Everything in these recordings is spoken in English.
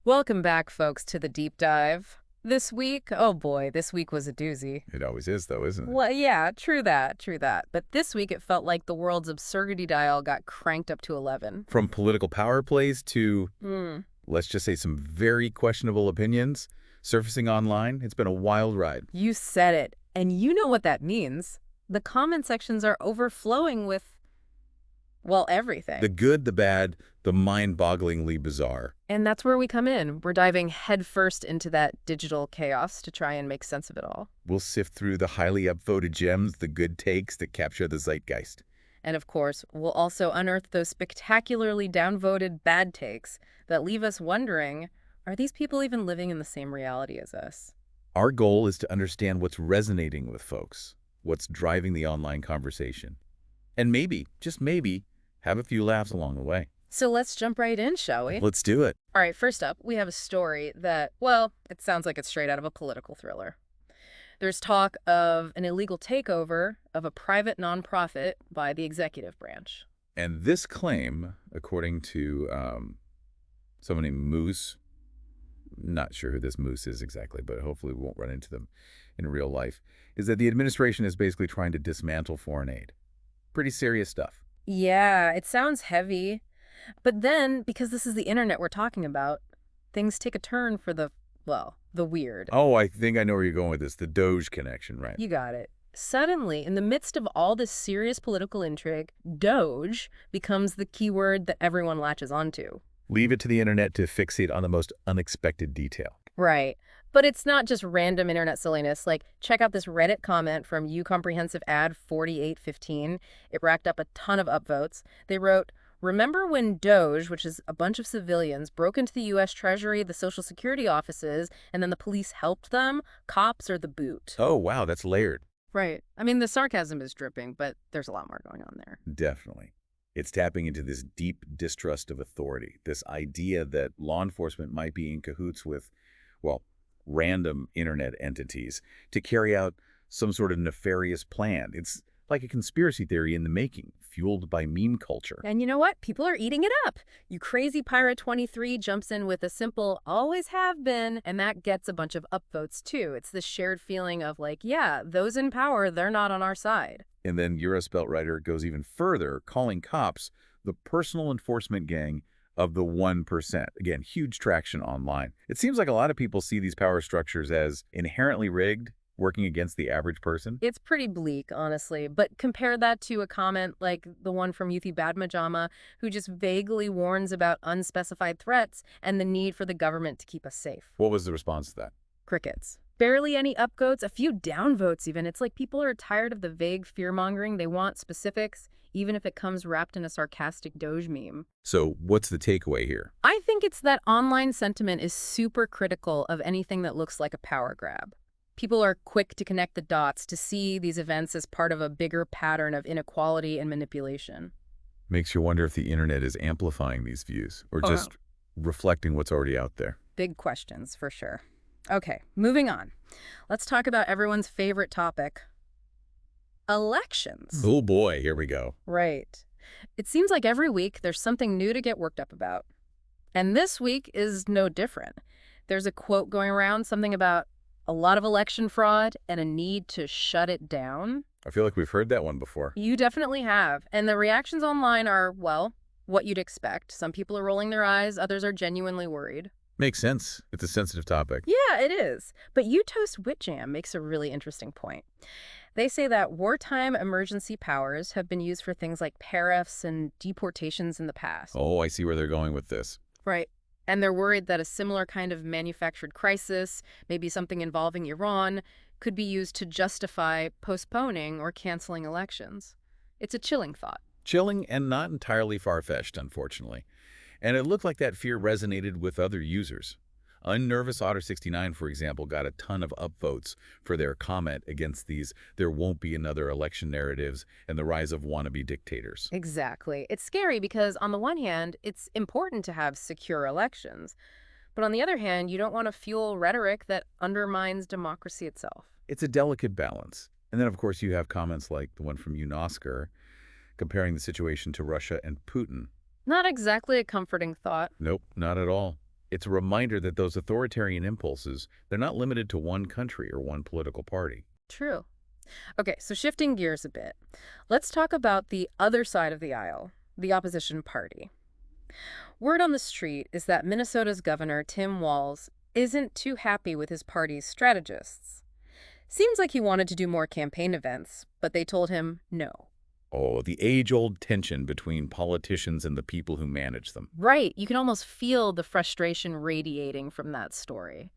Welcome back, folks, to the deep dive. This week, oh boy, this week was a doozy. It always is, though, isn't it? Well, yeah, true that, true that. But this week it felt like the world's absurdity dial got cranked up to 11. From political power plays to, Hmm. let's just say, some very questionable opinions surfacing online. It's been a wild ride. You said it, and you know what that means. The comment sections are overflowing with, well, everything. The good, the bad, the mind-bogglingly bizarre. And that's where we come in. We're diving headfirst into that digital chaos to try and make sense of it all. We'll sift through the highly upvoted gems, the good takes that capture the zeitgeist. And of course, we'll also unearth those spectacularly downvoted bad takes that leave us wondering, are these people even living in the same reality as us? Our goal is to understand what's resonating with folks, what's driving the online conversation. And maybe, just maybe, have a few laughs along the way. So let's jump right in, shall we? Let's do it. All right, first up, we have a story that, well, it sounds like it's straight out of a political thriller. There's talk of an illegal takeover of a private nonprofit by the executive branch. And this claim, according to someone named Moose, not sure who this Moose is exactly, but hopefully we won't run into them in real life, is that the administration is basically trying to dismantle foreign aid. Pretty serious stuff. Yeah, it sounds heavy. But then, because this is the internet we're talking about, things take a turn for the, well, the weird. Oh, I think I know where you're going with this, the Doge connection, right? You got it. Suddenly, in the midst of all this serious political intrigue, Doge becomes the keyword that everyone latches onto. Leave it to the internet to fixate on the most unexpected detail. Right. But it's not just random internet silliness. Like, check out this Reddit comment from uComprehensive ad 4815. It racked up a ton of upvotes. They wrote, "Remember when Doge, which is a bunch of civilians, broke into the U.S. Treasury, the Social Security offices, and then the police helped them? Cops are the boot." Oh, wow, that's layered. Right. I mean, the sarcasm is dripping, but there's a lot more going on there. Definitely. It's tapping into this deep distrust of authority, this idea that law enforcement might be in cahoots with, well, random internet entities to carry out some sort of nefarious plan. It's like a conspiracy theory in the making, fueled by meme culture. And you know what? People are eating it up. You crazy Pirate 23 jumps in with a simple "always have been," and that gets a bunch of upvotes too. It's this shared feeling of like, yeah, those in power, they're not on our side. And then Eurospelt writer goes even further, calling cops the personal enforcement gang of the 1%. Again, huge traction online. It seems like a lot of people see these power structures as inherently rigged, working against the average person. It's pretty bleak, honestly, but compare that to a comment like the one from Yuthi Badmajama, who just vaguely warns about unspecified threats and the need for the government to keep us safe. What was the response to that? Crickets. Barely any upvotes, a few downvotes even. It's like people are tired of the vague fear-mongering. They want specifics, even if it comes wrapped in a sarcastic Doge meme. So what's the takeaway here? I think it's that online sentiment is super critical of anything that looks like a power grab. People are quick to connect the dots, to see these events as part of a bigger pattern of inequality and manipulation. Makes you wonder if the internet is amplifying these views or just reflecting what's already out there. Big questions, for sure. Okay, moving on. Let's talk about everyone's favorite topic, elections. Oh boy, here we go. Right. It seems like every week there's something new to get worked up about. And this week is no different. There's a quote going around, something about a lot of election fraud and a need to shut it down. I feel like we've heard that one before. You definitely have. And the reactions online are, well, what you'd expect. Some people are rolling their eyes, others are genuinely worried. Makes sense. It's a sensitive topic. Yeah, it is. But UToast Witjam makes a really interesting point. They say that wartime emergency powers have been used for things like tariffs and deportations in the past. Oh, I see where they're going with this. Right. And they're worried that a similar kind of manufactured crisis, maybe something involving Iran, could be used to justify postponing or canceling elections. It's a chilling thought. Chilling and not entirely far-fetched, unfortunately. And it looked like that fear resonated with other users. Unnervous Otter69, for example, got a ton of upvotes for their comment against these "there won't be another election" narratives and the rise of wannabe dictators. Exactly. It's scary because, on the one hand, it's important to have secure elections. But on the other hand, you don't want to fuel rhetoric that undermines democracy itself. It's a delicate balance. And then, of course, you have comments like the one from Oscar comparing the situation to Russia and Putin. Not exactly a comforting thought. Nope, not at all. It's a reminder that those authoritarian impulses, they're not limited to one country or one political party. True. Okay, so shifting gears a bit, let's talk about the other side of the aisle, the opposition party. Word on the street is that Minnesota's governor, Tim Walz, isn't too happy with his party's strategists. Seems like he wanted to do more campaign events, but they told him no. Oh, the age-old tension between politicians and the people who manage them. Right, you can almost feel the frustration radiating from that story.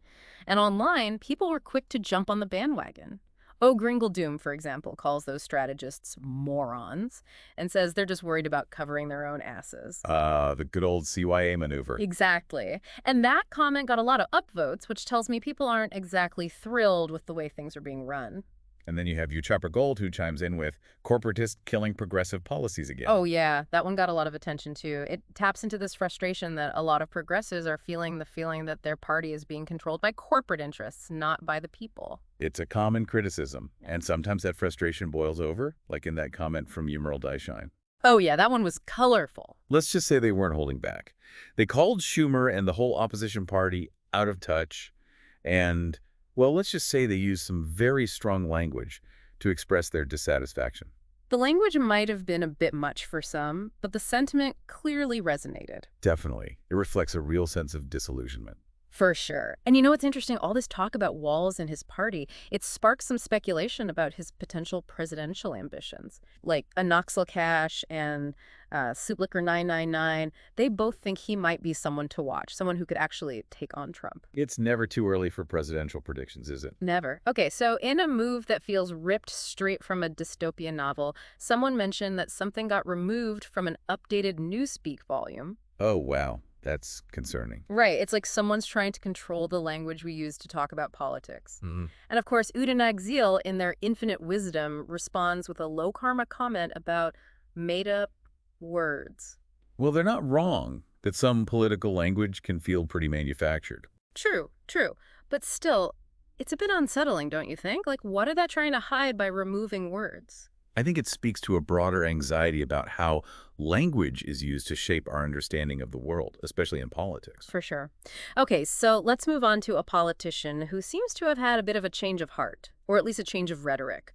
And online, people were quick to jump on the bandwagon. O. Gringle-Doom, for example, calls those strategists morons and says they're just worried about covering their own asses. The good old CYA maneuver. Exactly. And that comment got a lot of upvotes, which tells me people aren't exactly thrilled with the way things are being run. And then you have Chopper Gold, who chimes in with corporatist killing progressive policies again. Oh, yeah, that one got a lot of attention, too. It taps into this frustration that a lot of progressives are feeling the feeling that their party is being controlled by corporate interests, not by the people. It's a common criticism, and sometimes that frustration boils over, like in that comment from Emerald Dishine. Oh, yeah, that one was colorful. Let's just say they weren't holding back. They called Schumer and the whole opposition party out of touch, and, well, let's just say they used some very strong language to express their dissatisfaction. The language might have been a bit much for some, but the sentiment clearly resonated. Definitely. It reflects a real sense of disillusionment. For sure. And you know what's interesting? All this talk about Walz and his party, it sparked some speculation about his potential presidential ambitions. Like Anoxel Cash and Suplicker 999, they both think he might be someone to watch, someone who could actually take on Trump. It's never too early for presidential predictions, is it? Never. Okay, so in a move that feels ripped straight from a dystopian novel, someone mentioned that something got removed from an updated Newspeak volume. Oh, wow. That's concerning. Right. It's like someone's trying to control the language we use to talk about politics. And of course, Udenag Thiel, in their infinite wisdom, responds with a low-karma comment about made-up words. Well, they're not wrong that some political language can feel pretty manufactured. True, true. But still, it's a bit unsettling, don't you think? Like, what are they trying to hide by removing words? I think it speaks to a broader anxiety about how language is used to shape our understanding of the world, especially in politics. For sure. Okay, so let's move on to a politician who seems to have had a bit of a change of heart, or at least a change of rhetoric.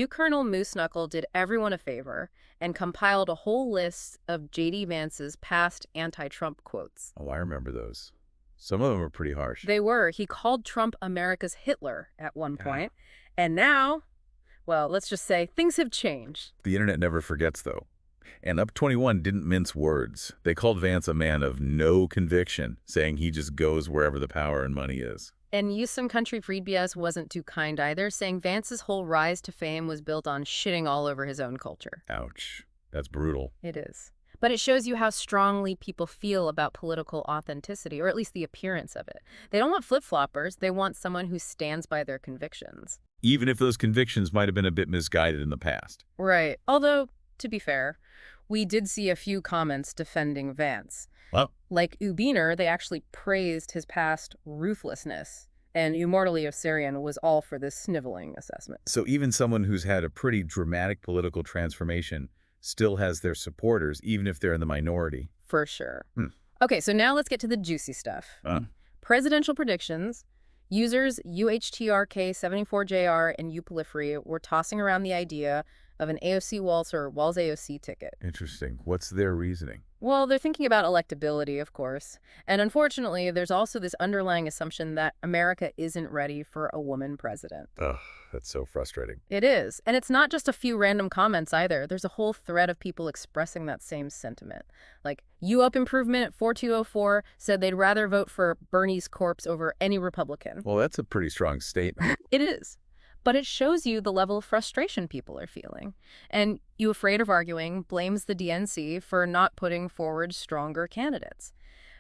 Colonel Moose Knuckle did everyone a favor and compiled a whole list of J.D. Vance's past anti-Trump quotes. Oh, I remember those. Some of them were pretty harsh. They were. He called Trump America's Hitler at one point. And now, well, let's just say things have changed. The internet never forgets, though. And Up 21 didn't mince words. They called Vance a man of no conviction, saying he just goes wherever the power and money is. And You Some Country Freed BS wasn't too kind either, saying Vance's whole rise to fame was built on shitting all over his own culture. Ouch. That's brutal. It is. But it shows you how strongly people feel about political authenticity, or at least the appearance of it. They don't want flip-floppers. They want someone who stands by their convictions. Even if those convictions might have been a bit misguided in the past. Right. Although, to be fair, we did see a few comments defending Vance. Well, Like Ubiner, they actually praised his past ruthlessness. And Immortally Osirian was all for this sniveling assessment. so even someone who's had a pretty dramatic political transformation still has their supporters, even if they're in the minority. For sure. Okay, so now let's get to the juicy stuff. Presidential predictions. Users UHTRK74JR and uPolifree were tossing around the idea of an AOC Walz or Walz AOC ticket. Interesting. What's their reasoning? Well, they're thinking about electability, of course. And unfortunately, there's also this underlying assumption that America isn't ready for a woman president. Ugh, that's so frustrating. It is. And it's not just a few random comments either. There's a whole thread of people expressing that same sentiment. Like, Up Improvement 4204 said they'd rather vote for Bernie's corpse over any Republican. Well, that's a pretty strong statement. It is. But it shows you the level of frustration people are feeling. And You Afraid of Arguing blames the DNC for not putting forward stronger candidates.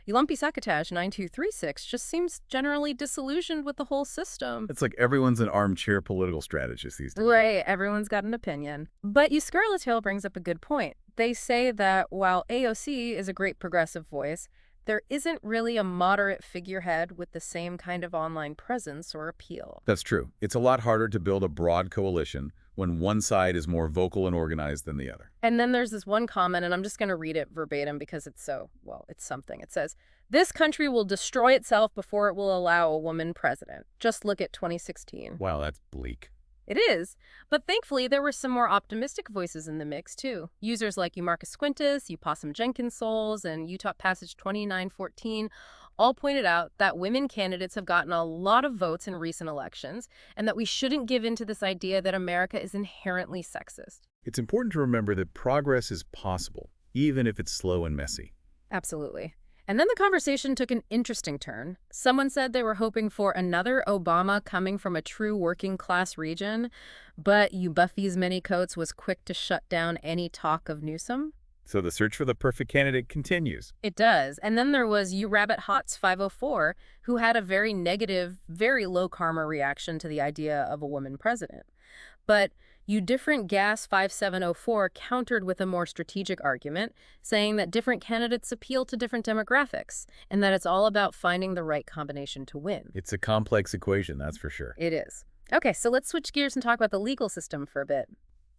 Lumpy Sakatash 9236 just seems generally disillusioned with the whole system. It's like everyone's an armchair political strategist these days. Right, everyone's got an opinion. But Tail brings up a good point. They say that while AOC is a great progressive voice, there isn't really a moderate figurehead with the same kind of online presence or appeal. That's true. It's a lot harder to build a broad coalition when one side is more vocal and organized than the other. And then there's this one comment, and I'm just going to read it verbatim because it's so, well, it's something. It says, This country will destroy itself before it will allow a woman president. Just look at 2016. Wow, that's bleak. It is, but thankfully there were some more optimistic voices in the mix, too. Users like Eumarcus Quintus, Upossum Jenkins Souls, and Utah Passage 2914 all pointed out that women candidates have gotten a lot of votes in recent elections, and that we shouldn't give in to this idea that America is inherently sexist. It's important to remember that progress is possible, even if it's slow and messy. Absolutely. And then the conversation took an interesting turn. Someone said they were hoping for another Obama coming from a true working class region, but you Buffy's many coats was quick to shut down any talk of Newsom. So the search for the perfect candidate continues. It does. And then there was You Rabbit Hots 504, who had a very negative, very low karma reaction to the idea of a woman president. But You Different Gas 5704 countered with a more strategic argument, saying that different candidates appeal to different demographics, and that it's all about finding the right combination to win. It's a complex equation, that's for sure. It is. Okay, so let's switch gears and talk about the legal system for a bit.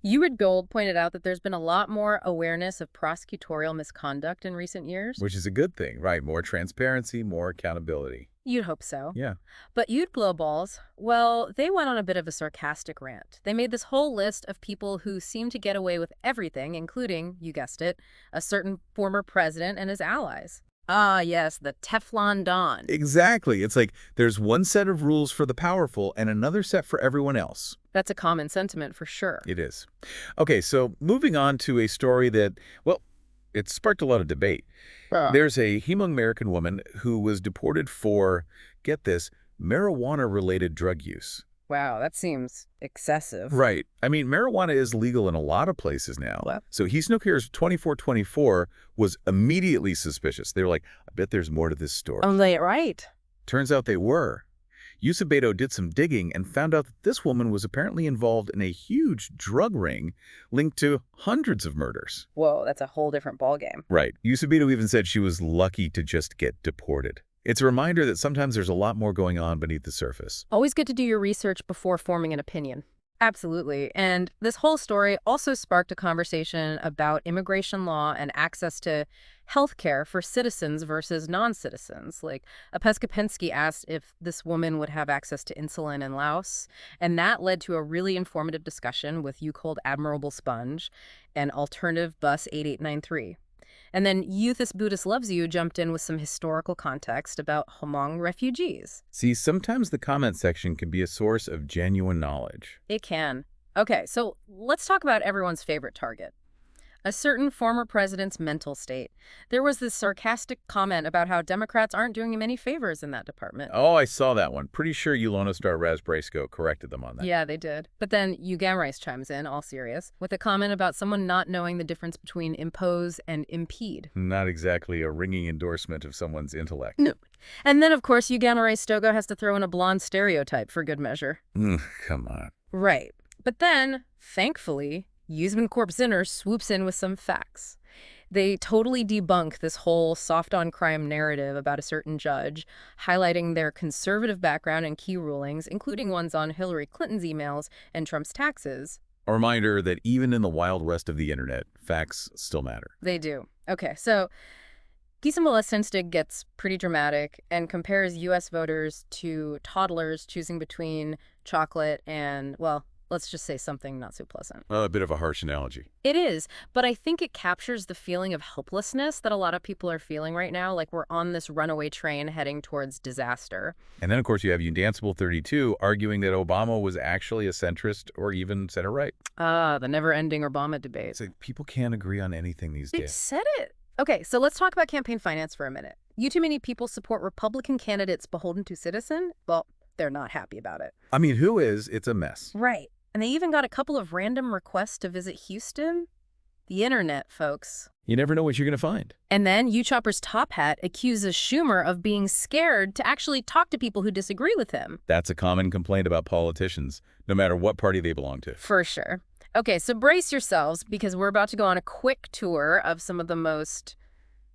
Urid Gold pointed out that there's been a lot more awareness of prosecutorial misconduct in recent years. Which is a good thing, right? More transparency, more accountability. You'd hope so. Yeah. But You'd Glowballs, well, they went on a bit of a sarcastic rant. They made this whole list of people who seem to get away with everything, including, you guessed it, a certain former president and his allies. Ah, yes, the Teflon Don. Exactly. It's like there's one set of rules for the powerful and another set for everyone else. That's a common sentiment for sure. It is. Okay, so moving on to a story that, well, it sparked a lot of debate. There's a Hmong-American woman who was deported for, get this, marijuana-related drug use. Wow, that seems excessive. Right. I mean, marijuana is legal in a lot of places now. What? So Hisnocare's 2424 was immediately suspicious. They were like, I bet there's more to this story. Right. Turns out they were. Yusabeto did some digging and found out that this woman was apparently involved in a huge drug ring linked to hundreds of murders. Whoa, that's a whole different ballgame. Right. Yusabeto even said she was lucky to just get deported. It's a reminder that sometimes there's a lot more going on beneath the surface. Always good to do your research before forming an opinion. Absolutely. And this whole story also sparked a conversation about immigration law and access to health care for citizens versus non-citizens. Like, Apeskapensky asked if this woman would have access to insulin in Laos, and that led to a really informative discussion with You Cold Admirable Sponge and Alternative Bus 8893. And then Youthist Buddhist Loves You jumped in with some historical context about Hmong refugees. See, sometimes the comment section can be a source of genuine knowledge. It can. Okay, so let's talk about everyone's favorite target. A certain former president's mental state. There was this sarcastic comment about how Democrats aren't doing him any favors in that department. Oh, I saw that one. Pretty sure Ulona Star Razbraysko corrected them on that. Yeah, they did. But then Ugamrice chimes in, all serious, with a comment about someone not knowing the difference between impose and impede. Not exactly a ringing endorsement of someone's intellect. No. And then, of course, Ugamrice Stogo has to throw in a blonde stereotype for good measure. Come on. Right. But then, thankfully, Usman Corp Zinner swoops in with some facts. They totally debunk this whole soft-on-crime narrative about a certain judge, highlighting their conservative background and key rulings, including ones on Hillary Clinton's emails and Trump's taxes. A reminder that even in the Wild West of the internet, facts still matter. They do. Okay, so Gisa Molestenstig gets pretty dramatic and compares U.S. voters to toddlers choosing between chocolate and, well, let's just say something not so pleasant. A bit of a harsh analogy. It is, but I think it captures the feeling of helplessness that a lot of people are feeling right now, like we're on this runaway train heading towards disaster. And then, of course, you have Undanceable 32 arguing that Obama was actually a centrist or even center-right. Ah, the never-ending Obama debate. It's like people can't agree on anything these They days. said it. Okay, so let's talk about campaign finance for a minute. You too many people support Republican candidates beholden to citizen? Well, they're not happy about it. I mean, who is? It's a mess. Right. And they even got a couple of random requests to visit Houston. The internet, folks. You never know what you're going to find. And then UChopper's Top Hat accuses Schumer of being scared to actually talk to people who disagree with him. That's a common complaint about politicians, no matter what party they belong to. For sure. Okay, so brace yourselves because we're about to go on a quick tour of some of the most,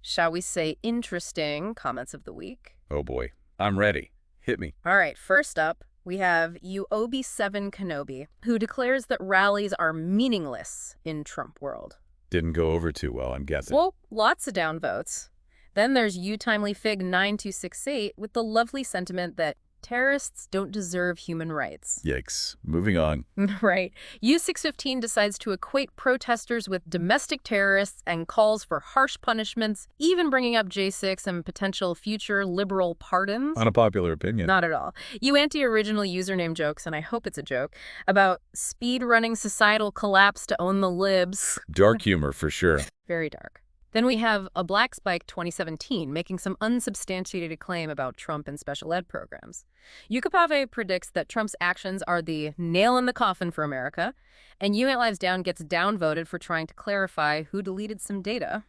shall we say, interesting comments of the week. Oh boy, I'm ready. Hit me. All right, first up, we have Uobi7 Kenobi, who declares that rallies are meaningless in Trump world. Didn't go over too well, I'm guessing. Well, lots of downvotes. Then there's utimely fig 9268 with the lovely sentiment that terrorists don't deserve human rights. Yikes. Moving on. Right. U615 decides to equate protesters with domestic terrorists and calls for harsh punishments, even bringing up J6 and potential future liberal pardons. Unpopular opinion. Not at all. You anti-original username jokes, and I hope it's a joke, about speed-running societal collapse to own the libs. Dark humor for sure. Very dark. Then we have a Black Spike 2017 making some unsubstantiated claim about Trump and special ed programs. Yukapave predicts that Trump's actions are the nail in the coffin for America, and Unit Lives Down gets downvoted for trying to clarify who deleted some data.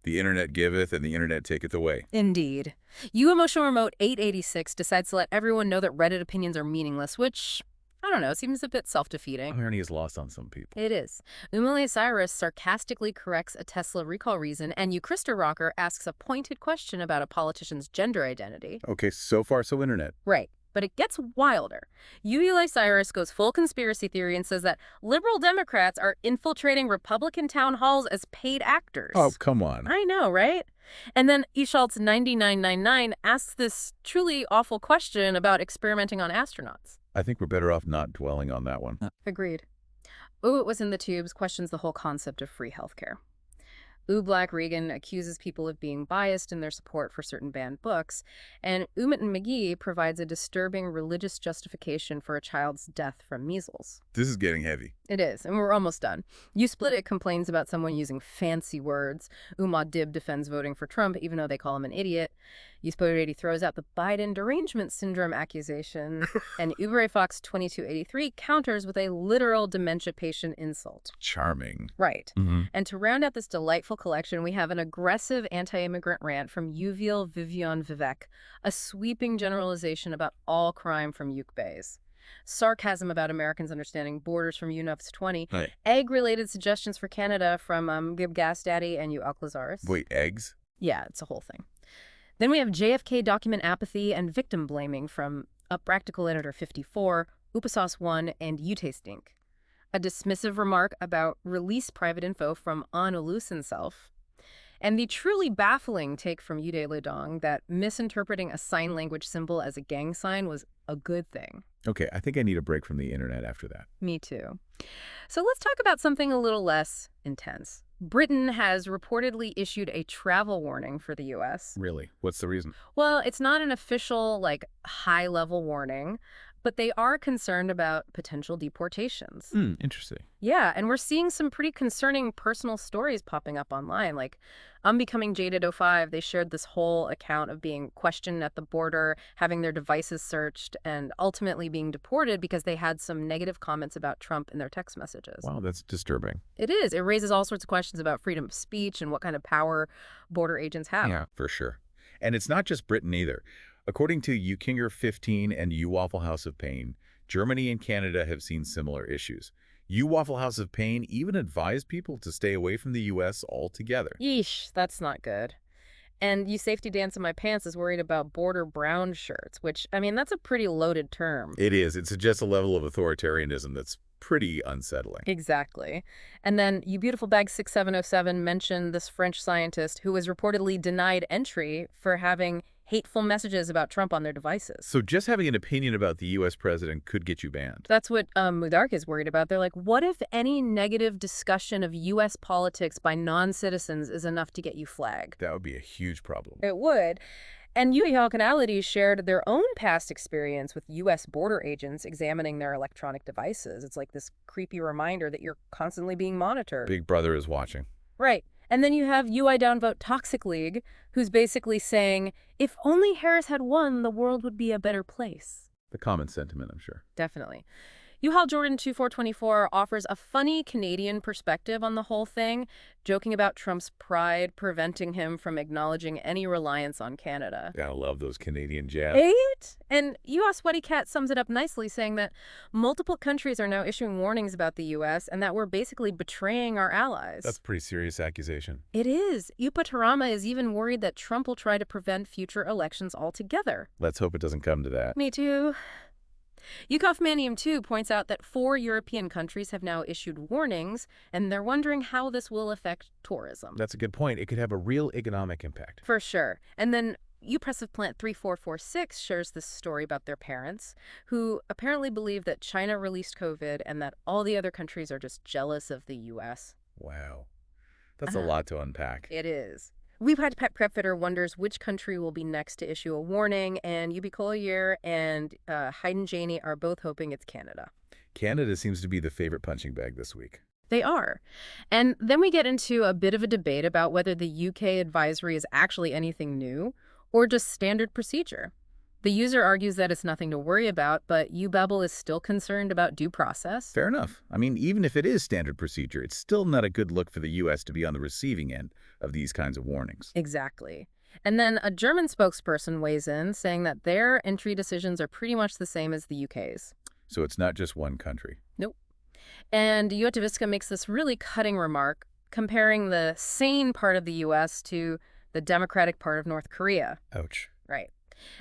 The internet giveth and the internet taketh away. Indeed. You Emotional Remote 886 decides to let everyone know that Reddit opinions are meaningless, which, I don't know, seems a bit self-defeating. Irony is lost on some people. It is. Umale Cyrus sarcastically corrects a Tesla recall reason, and Euchrister Rocker asks a pointed question about a politician's gender identity. Okay, so far so internet. Right. But it gets wilder. Eli Cyrus goes full conspiracy theory and says that liberal Democrats are infiltrating Republican town halls as paid actors. Oh, come on. I know, right? And then Eschaltz 9999 asks this truly awful question about experimenting on astronauts. I think we're better off not dwelling on that one. Agreed. Ooh, It Was in the Tubes questions the whole concept of free healthcare. Ooh, Black Regan accuses people of being biased in their support for certain banned books, and Umit and McGee provides a disturbing religious justification for a child's death from measles. This is getting heavy. It is, and we're almost done. You Split It complains about someone using fancy words. Umad Dib defends voting for Trump, even though they call him an idiot. You Split It 80 throws out the Biden derangement syndrome accusation, and Uber Fox 2283 counters with a literal dementia patient insult. Charming. Right. Mm-hmm. And to round out this delightful collection, we have an aggressive anti-immigrant rant from Yuval Vivian Vivek, a sweeping generalization about all crime from Ukbase. Sarcasm about Americans understanding borders from UNUF's 20. Right. Egg-related suggestions for Canada from Gib Gas Daddy and Uok Lazaris. Wait, eggs? Yeah, it's a whole thing. Then we have JFK document apathy and victim blaming from A Practical Editor 54, Upasauce 1, and Utastink. A dismissive remark about release private info from Anulus himself. And the truly baffling take from Yude Ledong that misinterpreting a sign language symbol as a gang sign was a good thing. Okay, I think I need a break from the internet after that. Me too. So let's talk about something a little less intense. Britain has reportedly issued a travel warning for the U.S. Really? What's the reason? Well, it's not an official, high-level warning, but they are concerned about potential deportations. Interesting. Yeah, and we're seeing some pretty concerning personal stories popping up online. Like, Unbecoming Jaded 05, they shared this whole account of being questioned at the border, having their devices searched, and ultimately being deported because they had some negative comments about Trump in their text messages. Wow, that's disturbing. It is. It raises all sorts of questions about freedom of speech and what kind of power border agents have. Yeah, for sure. And it's not just Britain either. According to Ukinger 15 and U Waffle House of Pain, Germany and Canada have seen similar issues. U Waffle House of Pain even advised people to stay away from the U.S. altogether. Yeesh, that's not good. And You Safety Dance in My Pants is worried about border brown shirts, which, I mean, that's a pretty loaded term. It is. It suggests a level of authoritarianism that's pretty unsettling. Exactly. And then You Beautiful Bag 6707 mentioned this French scientist who was reportedly denied entry for having hateful messages about Trump on their devices. So just having an opinion about the U.S. president could get you banned. That's what Mudark is worried about. They're like, what if any negative discussion of U.S. politics by non-citizens is enough to get you flagged? That would be a huge problem. It would. And Kanality shared their own past experience with U.S. border agents examining their electronic devices. It's like this creepy reminder that you're constantly being monitored. Big Brother is watching. Right. And then you have UI Downvote Toxic League, who's basically saying, if only Harris had won, the world would be a better place. The common sentiment, I'm sure. Definitely. Uhal Jordan 2424 offers a funny Canadian perspective on the whole thing, joking about Trump's pride preventing him from acknowledging any reliance on Canada. Gotta love those Canadian jabs. Eight? And U.S. Sweaty Cat sums it up nicely, saying that multiple countries are now issuing warnings about the U.S. and that we're basically betraying our allies. That's a pretty serious accusation. It is. Yupa Tarama is even worried that Trump will try to prevent future elections altogether. Let's hope it doesn't come to that. Me too. Eukaufmanium 2 points out that 4 European countries have now issued warnings, and they're wondering how this will affect tourism. That's a good point. It could have a real economic impact. For sure. And then Upressive Plant 3446 shares this story about their parents, who apparently believe that China released COVID and that all the other countries are just jealous of the U.S. Wow. That's a lot to unpack. It is. We've had Pet Prepfitter wonders which country will be next to issue a warning, and Yubi Collier and Hayden Janey are both hoping it's Canada. Canada seems to be the favorite punching bag this week. They are. And then we get into a bit of a debate about whether the UK advisory is actually anything new or just standard procedure. The user argues that it's nothing to worry about, but Ubabble is still concerned about due process. Fair enough. I mean, even if it is standard procedure, it's still not a good look for the U.S. to be on the receiving end of these kinds of warnings. Exactly. And then a German spokesperson weighs in, saying that their entry decisions are pretty much the same as the UK's. So it's not just one country. Nope. And Jotaviska makes this really cutting remark, comparing the sane part of the U.S. to the democratic part of North Korea. Ouch. Right.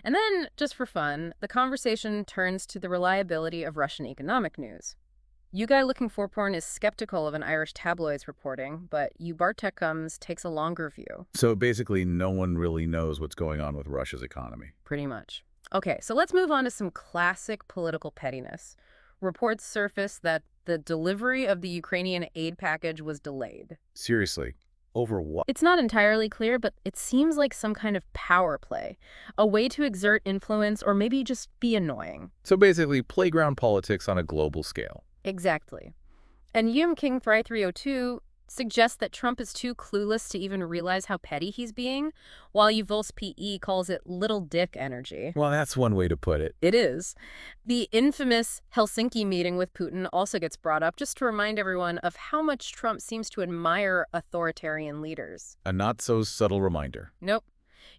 And then, just for fun, the conversation turns to the reliability of Russian economic news. You Guy Looking for Porn is skeptical of an Irish tabloid's reporting, but Bartekums takes a longer view. So basically, no one really knows what's going on with Russia's economy. Pretty much. Okay, so let's move on to some classic political pettiness. Reports surface that the delivery of the Ukrainian aid package was delayed. Seriously, over what? It's not entirely clear, but it seems like some kind of power play, a way to exert influence or maybe just be annoying. So basically, playground politics on a global scale. Exactly. And Yum King 3302 suggests that Trump is too clueless to even realize how petty he's being, while Yuvol's PE calls it little dick energy. Well, that's one way to put it. It is. The infamous Helsinki meeting with Putin also gets brought up just to remind everyone of how much Trump seems to admire authoritarian leaders. A not-so-subtle reminder. Nope.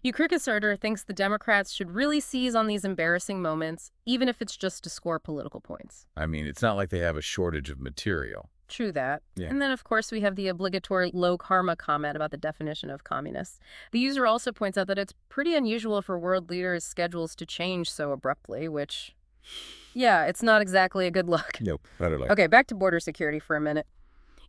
Ukrikasarter thinks the Democrats should really seize on these embarrassing moments, even if it's just to score political points. I mean, it's not like they have a shortage of material. True that. Yeah. And then, of course, we have the obligatory low karma comment about the definition of communists. The user also points out that it's pretty unusual for world leaders' schedules to change so abruptly, which, yeah, it's not exactly a good look. Nope, not at all. Okay, back to border security for a minute.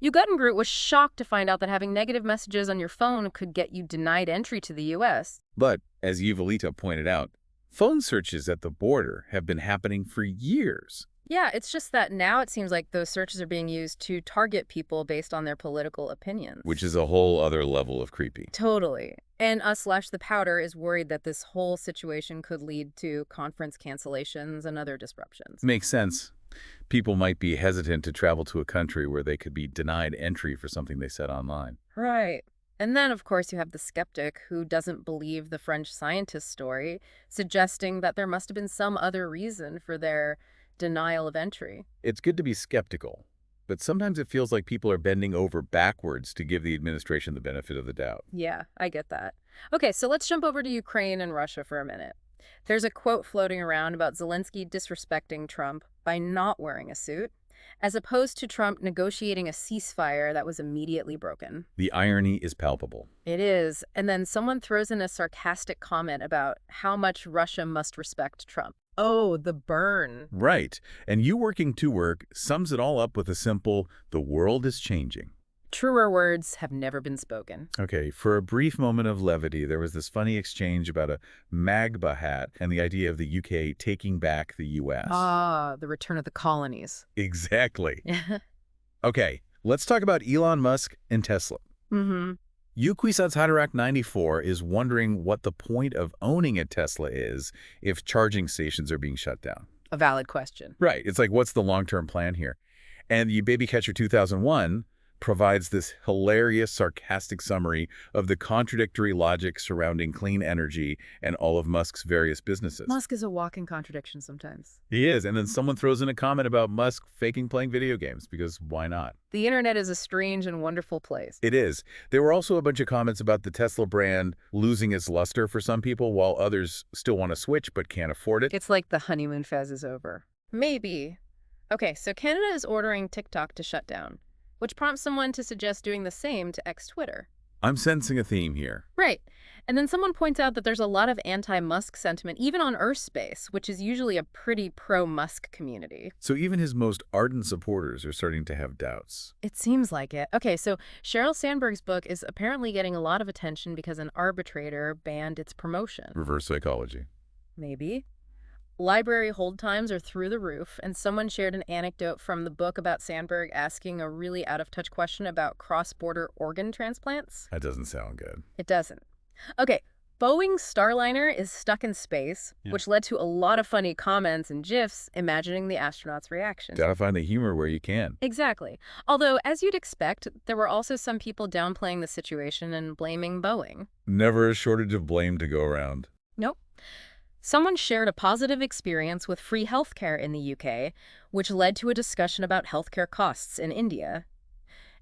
Ugutengroot was shocked to find out that having negative messages on your phone could get you denied entry to the U.S. But, as Yuvalita pointed out, phone searches at the border have been happening for years. Yeah, it's just that now it seems like those searches are being used to target people based on their political opinions. Which is a whole other level of creepy. Totally. And us/the Powder is worried that this whole situation could lead to conference cancellations and other disruptions. Makes sense. People might be hesitant to travel to a country where they could be denied entry for something they said online. Right. And then, of course, you have the skeptic who doesn't believe the French scientist story, suggesting that there must have been some other reason for their denial of entry. It's good to be skeptical, but sometimes it feels like people are bending over backwards to give the administration the benefit of the doubt. Yeah, I get that. Okay, so let's jump over to Ukraine and Russia for a minute. There's a quote floating around about Zelensky disrespecting Trump by not wearing a suit, as opposed to Trump negotiating a ceasefire that was immediately broken. The irony is palpable. It is. And then someone throws in a sarcastic comment about how much Russia must respect Trump. Oh, the burn. Right. And you working to work sums it all up with a simple, the world is changing. Truer words have never been spoken. Okay, for a brief moment of levity, there was this funny exchange about a MAGBA hat and the idea of the UK taking back the US. Ah, the return of the colonies. Exactly. Okay, let's talk about Elon Musk and Tesla. Mm-hmm. Yuquisats Haderach 94 is wondering what the point of owning a Tesla is if charging stations are being shut down. A valid question. Right. It's like, what's the long-term plan here? And You Baby Catcher 2001 provides this hilarious, sarcastic summary of the contradictory logic surrounding clean energy and all of Musk's various businesses. Musk is a walking contradiction sometimes. He is. And then someone throws in a comment about Musk faking playing video games, because why not? The internet is a strange and wonderful place. It is. There were also a bunch of comments about the Tesla brand losing its luster for some people, while others still want to switch but can't afford it. It's like the honeymoon phase is over. Maybe. Okay, so Canada is ordering TikTok to shut down, which prompts someone to suggest doing the same to X Twitter. I'm sensing a theme here. Right. And then someone points out that there's a lot of anti-Musk sentiment, even on Earth space, which is usually a pretty pro-Musk community. So even his most ardent supporters are starting to have doubts. It seems like it. Okay, so Sheryl Sandberg's book is apparently getting a lot of attention because an arbitrator banned its promotion. Reverse psychology. Maybe. Library hold times are through the roof, and someone shared an anecdote from the book about Sandberg asking a really out-of-touch question about cross-border organ transplants. That doesn't sound good. It doesn't. Okay, Boeing's Starliner is stuck in space, which led to a lot of funny comments and GIFs imagining the astronauts' reaction. Gotta find the humor where you can. Exactly. Although, as you'd expect, there were also some people downplaying the situation and blaming Boeing. Never a shortage of blame to go around. Nope. Someone shared a positive experience with free healthcare in the UK, which led to a discussion about healthcare costs in India.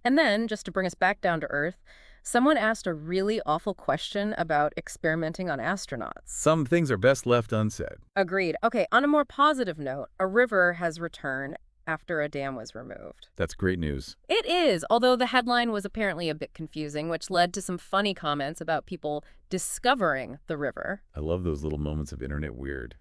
And then, just to bring us back down to earth, someone asked a really awful question about experimenting on astronauts. Some things are best left unsaid. Agreed. Okay, on a more positive note, a river has returned after a dam was removed. That's great news. It is, although the headline was apparently a bit confusing, which led to some funny comments about people discovering the river. I love those little moments of internet weird.